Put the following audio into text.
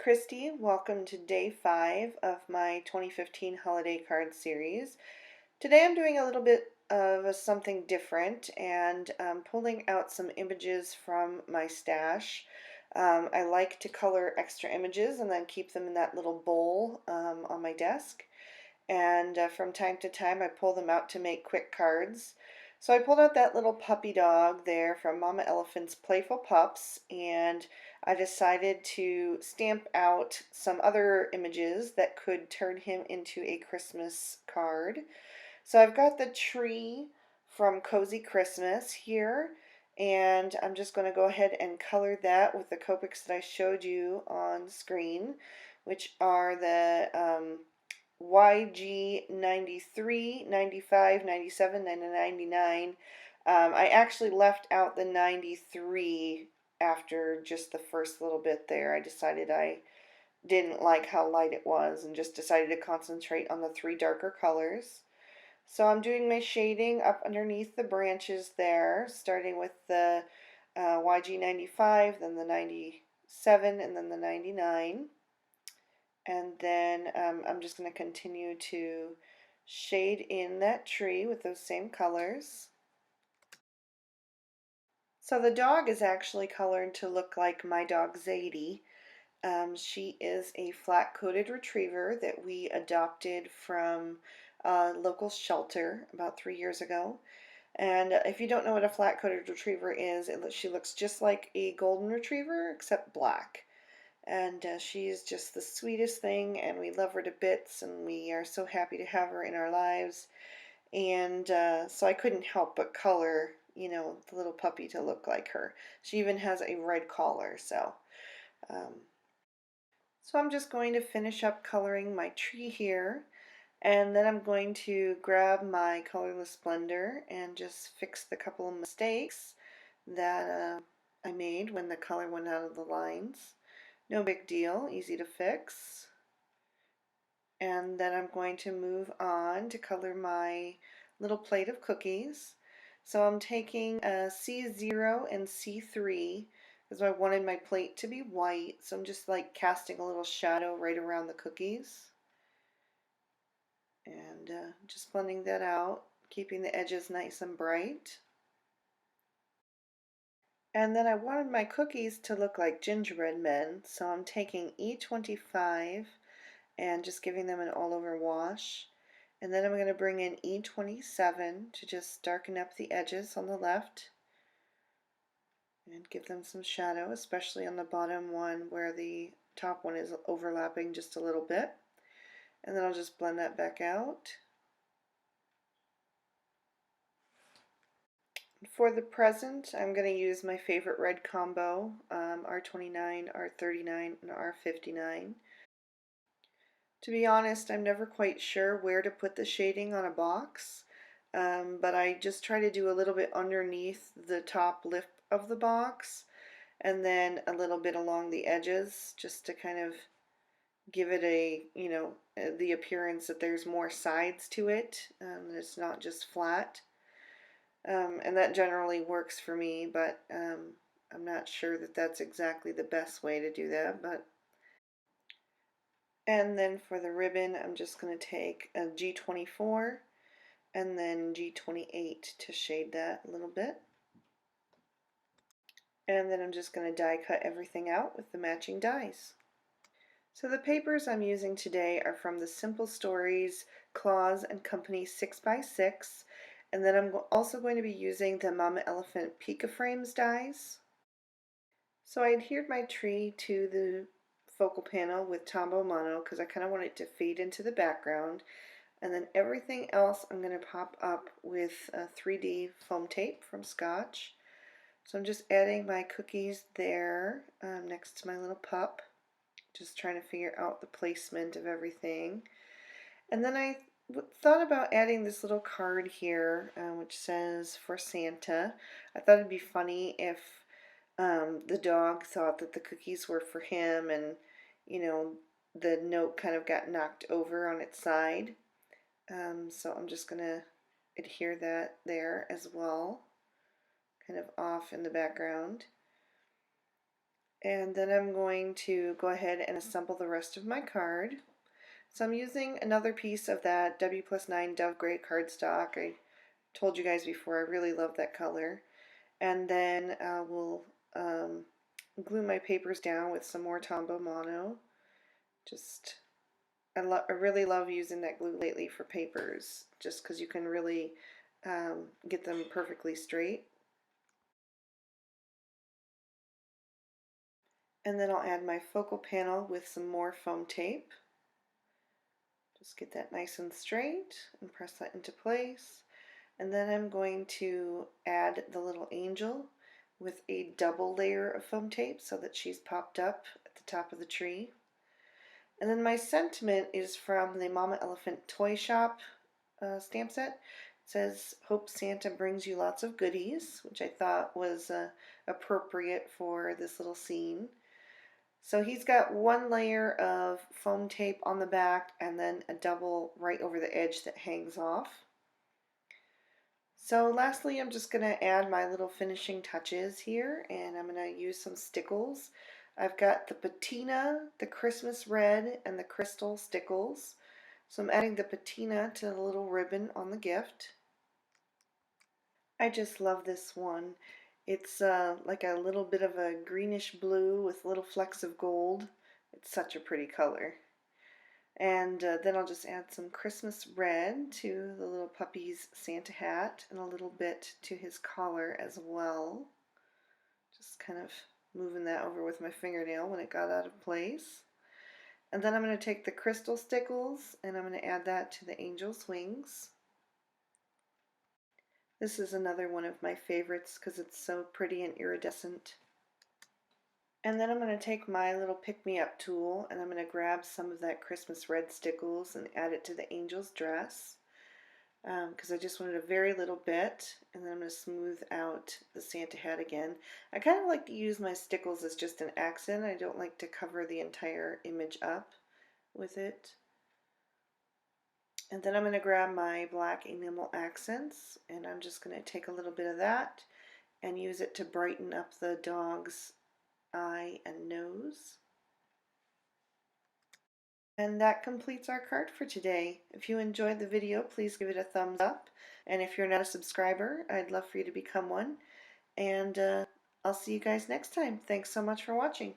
Christy. Welcome to day 5 of my 2015 holiday card series. Today I'm doing a little bit of something different and pulling out some images from my stash. I like to color extra images and then keep them in that little bowl on my desk. And from time to time I pull them out to make quick cards. So I pulled out that little puppy dog there from Mama Elephant's Playful Pups, and I decided to stamp out some other images that could turn him into a Christmas card. So I've got the tree from Cozy Christmas here, and I'm just going to go ahead and color that with the Copics that I showed you on screen, which are the YG 93, 95, 97, and 99. I actually left out the 93 after just the first little bit there. I decided I didn't like how light it was and just decided to concentrate on the 3 darker colors. So I'm doing my shading up underneath the branches there, starting with the YG 95, then the 97, and then the 99. And then I'm just going to continue to shade in that tree with those same colors. So the dog is actually colored to look like my dog Zadie. She is a flat-coated retriever that we adopted from a local shelter about 3 years ago. And if you don't know what a flat-coated retriever is, she looks just like a golden retriever except black. And she's just the sweetest thing, and we love her to bits, and we are so happy to have her in our lives. And so I couldn't help but color, the little puppy to look like her. She even has a red collar, um, so I'm just going to finish up coloring my tree here, and then I'm going to grab my colorless blender and just fix the couple of mistakes that I made when the color went out of the lines. No big deal, easy to fix. And then I'm going to move on to color my little plate of cookies. So I'm taking a C0 and C3 because I wanted my plate to be white. So I'm just like casting a little shadow right around the cookies. And just blending that out, keeping the edges nice and bright. And then I wanted my cookies to look like gingerbread men, so I'm taking E25 and just giving them an all-over wash. And then I'm going to bring in E27 to just darken up the edges on the left and give them some shadow, especially on the bottom one where the top one is overlapping just a little bit. And then I'll just blend that back out. For the present, I'm going to use my favorite red combo, R29, R39, and R59. To be honest, I'm never quite sure where to put the shading on a box, but I just try to do a little bit underneath the top lip of the box and then a little bit along the edges just to kind of give it the appearance that there's more sides to it, it's not just flat. And that generally works for me, but I'm not sure that that's exactly the best way to do that. And then for the ribbon, I'm just going to take a G24 and then G28 to shade that a little bit. And then I'm just going to die cut everything out with the matching dies. So the papers I'm using today are from the Simple Stories Claus and Company 6x6, and then I'm also going to be using the Mama Elephant Pika Frames dies. So I adhered my tree to the focal panel with Tombow Mono because I kind of want it to fade into the background. And then everything else I'm going to pop up with 3D foam tape from Scotch. So I'm just adding my cookies there next to my little pup. Just trying to figure out the placement of everything. And then I thought about adding this little card here which says for Santa. I thought it'd be funny if the dog thought that the cookies were for him and the note kind of got knocked over on its side. So I'm just going to adhere that there as well, kind of off in the background. And then I'm going to go ahead and assemble the rest of my card. So I'm using another piece of that W+9 Dove Gray cardstock. I told you guys before I really love that color. And then we'll glue my papers down with some more Tombow Mono. I really love using that glue lately for papers, just because you can really get them perfectly straight. And then I'll add my focal panel with some more foam tape. Just get that nice and straight and press that into place. And then I'm going to add the little angel with a double layer of foam tape so that she's popped up at the top of the tree. And then my sentiment is from the Mama Elephant Toy Shop stamp set. It says, "Hope Santa brings you lots of goodies," which I thought was appropriate for this little scene. So he's got one layer of foam tape on the back and then a double right over the edge that hangs off. So lastly, I'm just going to add my little finishing touches here, and I'm going to use some stickles. I've got the patina, the Christmas red, and the crystal stickles. So I'm adding the patina to the little ribbon on the gift. I just love this one. It's like a little bit of a greenish blue with little flecks of gold. It's such a pretty color. And then I'll just add some Christmas red to the little puppy's Santa hat and a little bit to his collar as well. Just kind of moving that over with my fingernail when it got out of place. And then I'm going to take the crystal stickles and I'm going to add that to the angel's wings. This is another one of my favorites because it's so pretty and iridescent. And then I'm going to take my little pick-me-up tool and I'm going to grab some of that Christmas red stickles and add it to the angel's dress because I just wanted a very little bit, and then I'm going to smooth out the Santa hat again. I kind of like to use my stickles as just an accent. I don't like to cover the entire image up with it. And then I'm going to grab my black enamel accents and I'm just going to take a little bit of that and use it to brighten up the dog's eye and nose. And that completes our card for today. If you enjoyed the video, please give it a thumbs up. And if you're not a subscriber, I'd love for you to become one. And I'll see you guys next time. Thanks so much for watching.